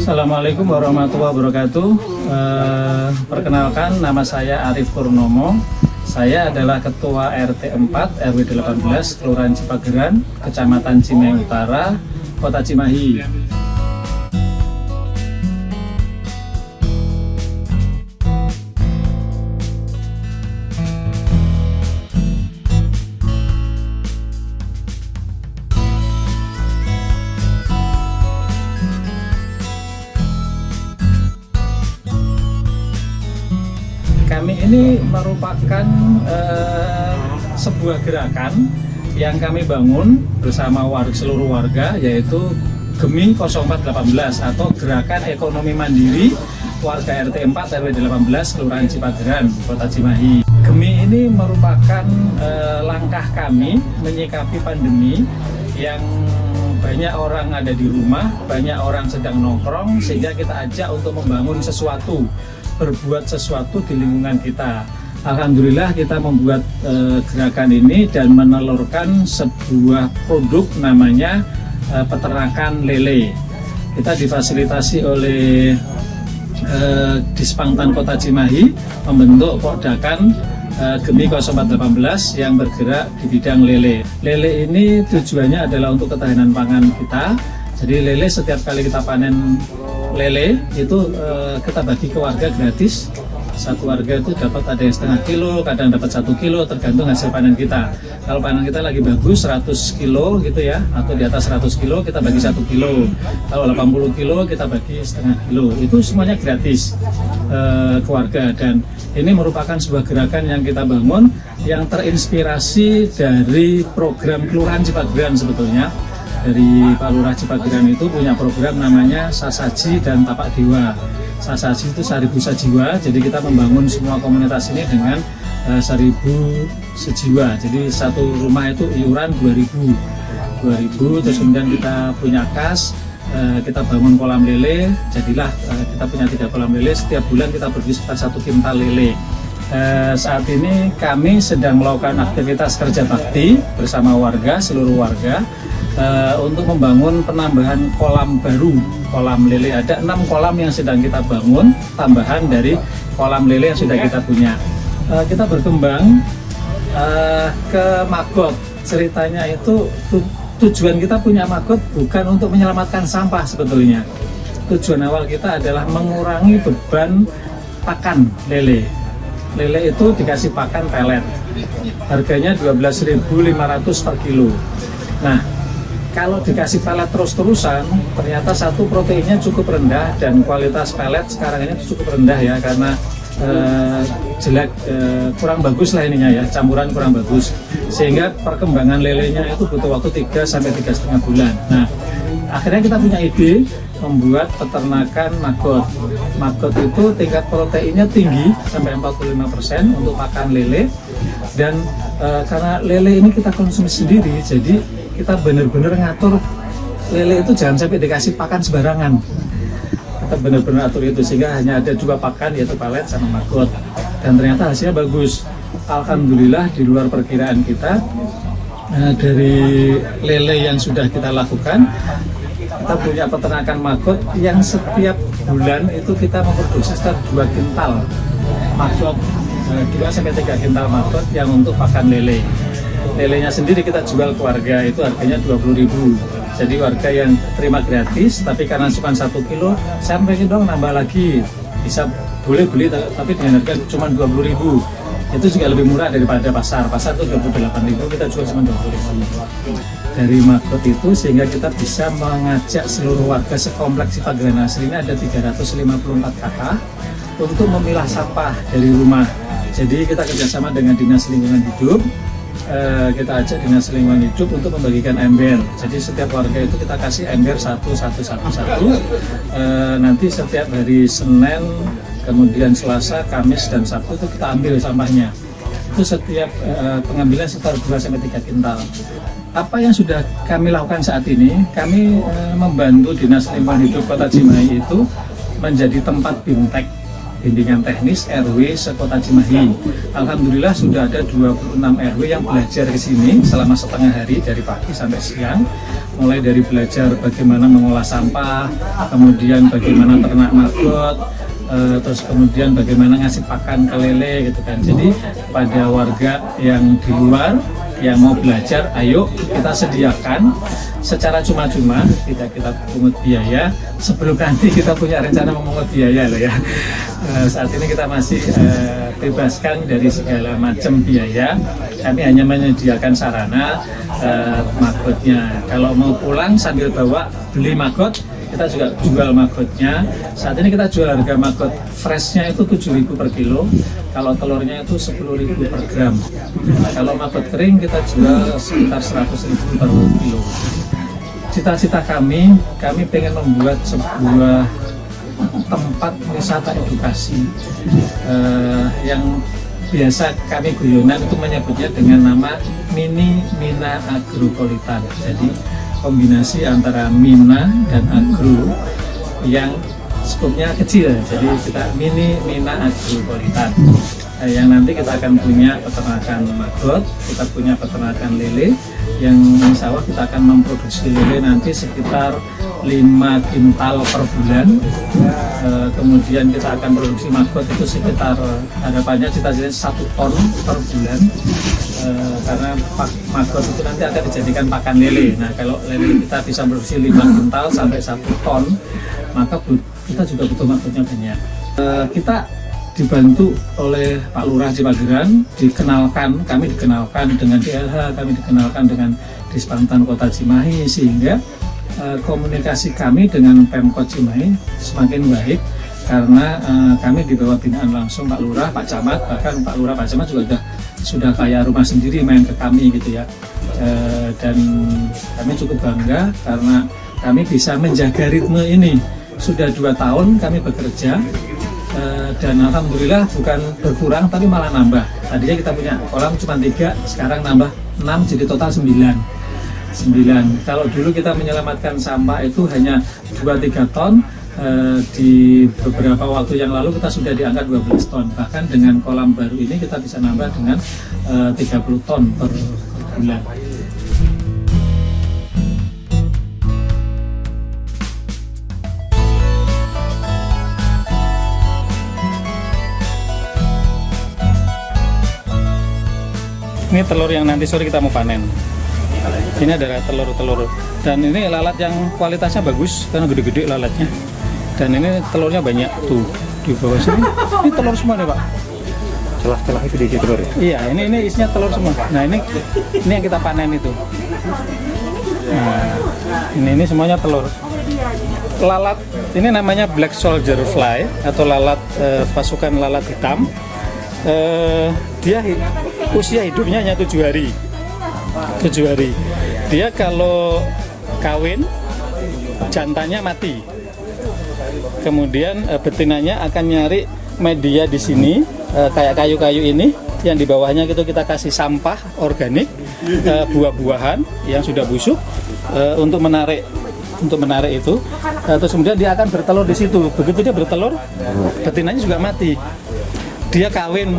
Assalamualaikum warahmatullahi wabarakatuh. Perkenalkan, nama saya Arif Purnomo. Saya adalah Ketua RT 4 RW 18 Kelurahan Cipageran, Kecamatan Cimahi Utara, Kota Cimahi. Kami ini merupakan sebuah gerakan yang kami bangun bersama seluruh warga, yaitu GEMI 0418 atau Gerakan Ekonomi Mandiri Warga RT 4 RW 18 Kelurahan Cipageran, Kota Cimahi. GEMI ini merupakan langkah kami menyikapi pandemi yang banyak orang ada di rumah, banyak orang sedang nongkrong, sehingga kita ajak untuk membangun sesuatu, berbuat sesuatu di lingkungan kita. Alhamdulillah kita membuat gerakan ini dan menelurkan sebuah produk namanya peternakan lele. Kita difasilitasi oleh Dispangtan Kota Cimahi membentuk Podakan GEMI 0418 yang bergerak di bidang lele. Lele ini tujuannya adalah untuk ketahanan pangan kita. Jadi lele setiap kali kita panen lele itu kita bagi ke warga gratis. Satu warga itu dapat ada yang setengah kilo, kadang dapat 1 kilo, tergantung hasil panen kita. Kalau panen kita lagi bagus 100 kilo gitu ya, atau di atas 100 kilo kita bagi 1 kilo. Kalau 80 kilo kita bagi setengah kilo. Itu semuanya gratis ke warga, dan ini merupakan sebuah gerakan yang kita bangun yang terinspirasi dari program Kelurahan Cipageran sebetulnya. Dari Pak Lurah Cipageran itu punya program namanya Sasaji dan Tapak Dewa. Sasaji itu 1000 sejiwa, jadi kita membangun semua komunitas ini dengan 1000 sejiwa. Jadi satu rumah itu iuran 2000, terus kemudian kita punya kas, kita bangun kolam lele, jadilah kita punya 3 kolam lele. Setiap bulan kita beri sekitar 1 kintal lele. Saat ini kami sedang melakukan aktivitas kerja bakti bersama warga, seluruh warga, untuk membangun penambahan kolam baru, kolam lele. Ada 6 kolam yang sedang kita bangun, tambahan dari kolam lele yang sudah kita punya. Kita berkembang ke maggot. Ceritanya itu tujuan kita punya maggot bukan untuk menyelamatkan sampah sebetulnya. Tujuan awal kita adalah mengurangi beban pakan lele. Lele itu dikasih pakan pelet, harganya 12.500 per kilo. Nah, kalau dikasih pelet terus-terusan, ternyata satu proteinnya cukup rendah, dan kualitas pelet sekarang ini cukup rendah ya, karena jelek, kurang bagus lah ininya ya, campuran kurang bagus, sehingga perkembangan lelenya itu butuh waktu 3 sampai 3,5 bulan. Nah, akhirnya kita punya ide membuat peternakan maggot. Maggot itu tingkat proteinnya tinggi sampai 45% untuk pakan lele, dan karena lele ini kita konsumsi sendiri, jadi kita benar-benar ngatur lele itu jangan sampai dikasih pakan sembarangan. Kita benar-benar atur itu sehingga hanya ada 2 pakan, yaitu pelet sama maggot, dan ternyata hasilnya bagus. Alhamdulillah di luar perkiraan kita. Dari lele yang sudah kita lakukan, kita punya peternakan maggot yang setiap bulan itu kita memproduksi sekitar 2 kintal maggot, 2-3 kintal maggot yang untuk pakan lele. Lelenya sendiri kita jual ke warga, itu harganya 20.000. Jadi warga yang terima gratis, tapi karena cuma 1 kilo, saya pengen dong nambah lagi, bisa boleh beli, tapi dengan harga cuma 20.000. Itu juga lebih murah daripada pasar. Pasar itu 28.000, kita jual cuma 20.000 dari maggot itu, sehingga kita bisa mengajak seluruh warga sekompleks Cipageran. Aslinya ada 354 kakak untuk memilah sampah dari rumah. Jadi kita kerjasama dengan Dinas Lingkungan Hidup. Kita ajak Dinas Lingkungan Hidup untuk membagikan ember. Jadi setiap warga itu kita kasih ember satu. Nanti setiap hari Senin, kemudian Selasa, Kamis, dan Sabtu itu kita ambil sampahnya. Itu setiap pengambilan sekitar 2-3 kintal. Apa yang sudah kami lakukan saat ini, kami membantu Dinas Lingkungan Hidup Kota Cimahi itu menjadi tempat bimtek bimbingan teknis RW sekota Cimahi. Alhamdulillah sudah ada 26 RW yang belajar ke sini selama setengah hari dari pagi sampai siang. Mulai dari belajar bagaimana mengolah sampah, kemudian bagaimana ternak maggot, terus kemudian bagaimana ngasih pakan ke lele gitu kan. Jadi pada warga yang di luar yang mau belajar, ayo kita sediakan secara cuma-cuma, tidak kita pungut biaya. Sebelum nanti kita punya rencana memungut biaya loh ya. Saat ini kita masih bebaskan dari segala macam biaya. Kami hanya menyediakan sarana maggotnya. Kalau mau pulang sambil bawa beli maggot, kita juga jual maggotnya. Saat ini kita jual harga maggot freshnya itu 7.000 per kilo, kalau telurnya itu 10.000 per gram. Kalau maggot kering kita jual sekitar 100.000 per kilo. Cita-cita kami pengen membuat sebuah tempat wisata edukasi yang biasa kami guyonan itu menyebutnya dengan nama Mini Mina Agropolitan. Jadi kombinasi antara Mina dan Agro yang skupnya kecil, jadi kita Mini Mina Agropolitan. Yang nanti kita akan punya peternakan maggot, kita punya peternakan lele, yang insya Allah kita akan memproduksi lele nanti sekitar 5 kintal per bulan. Kemudian kita akan produksi maggot itu sekitar, harapannya cita-citanya 1 ton per bulan. Karena maggot itu nanti akan dijadikan pakan lele. Nah, kalau lele kita bisa produksi 5 kintal sampai 1 ton, maka kita juga butuh maggotnya banyak. Kita dibantu oleh Pak Lurah Cipageran, kami dikenalkan dengan DLH, kami dikenalkan dengan Dispantan Kota Cimahi, sehingga komunikasi kami dengan Pemkot Cimahi semakin baik karena kami di bawah binaan langsung Pak Lurah, Pak Camat, bahkan Pak Lurah, Pak Camat juga sudah kayak rumah sendiri main ke kami gitu ya. Dan kami cukup bangga karena kami bisa menjaga ritme ini. Sudah 2 tahun kami bekerja, dan alhamdulillah bukan berkurang tapi malah nambah. Tadinya kita punya kolam cuma 3, sekarang nambah 6 jadi total 9. Kalau dulu kita menyelamatkan sampah itu hanya 2-3 ton, di beberapa waktu yang lalu kita sudah di angka 12 ton. Bahkan dengan kolam baru ini kita bisa nambah dengan 30 ton per bulan. Ini telur yang nanti sore kita mau panen. Ini adalah telur-telur, dan ini lalat yang kualitasnya bagus karena gede-gede lalatnya. Dan ini telurnya banyak tuh di bawah sini. Ini telur semua nih Pak. Celah-celah itu diisi telur ya? Iya, ini isinya telur semua. Nah ini yang kita panen itu. Nah ini semuanya telur. Lalat ini namanya black soldier fly atau lalat pasukan lalat hitam. Dia usia hidupnya hanya 7 hari. Dia kalau kawin jantannya mati. Kemudian betinanya akan nyari media di sini, kayak kayu-kayu ini, yang di bawahnya gitu kita kasih sampah organik, buah-buahan yang sudah busuk untuk menarik itu. Terus kemudian dia akan bertelur di situ. Begitu dia bertelur, betinanya juga mati. Dia kawin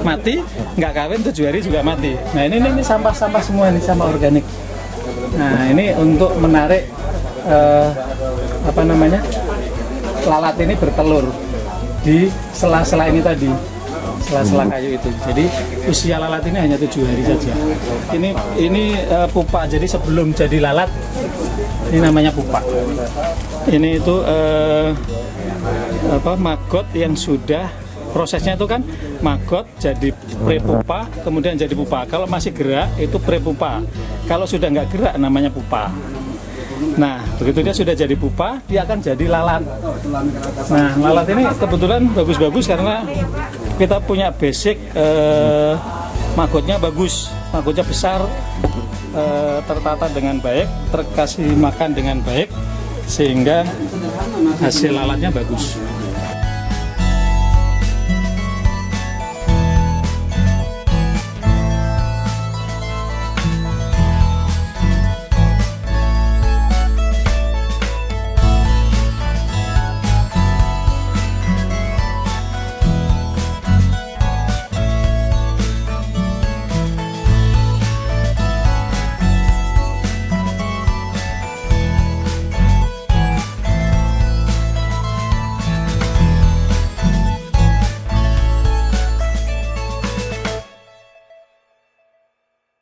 mati, nggak kawin 7 hari juga mati. Nah ini sampah-sampah semua, ini sampah organik. Nah ini untuk menarik lalat ini bertelur di sela-sela ini tadi, sela-sela kayu itu. Jadi usia lalat ini hanya 7 hari saja. Ini pupa. Jadi sebelum jadi lalat ini namanya pupa. Ini itu maggot yang sudah, prosesnya itu kan maggot jadi prepupa, kemudian jadi pupa. Kalau masih gerak itu prepupa. Kalau sudah nggak gerak namanya pupa. Nah, begitu dia sudah jadi pupa, dia akan jadi lalat. Nah, lalat ini kebetulan bagus-bagus karena kita punya basic maggotnya bagus, maggotnya besar, tertata dengan baik, terkasih makan dengan baik, sehingga hasil lalatnya bagus.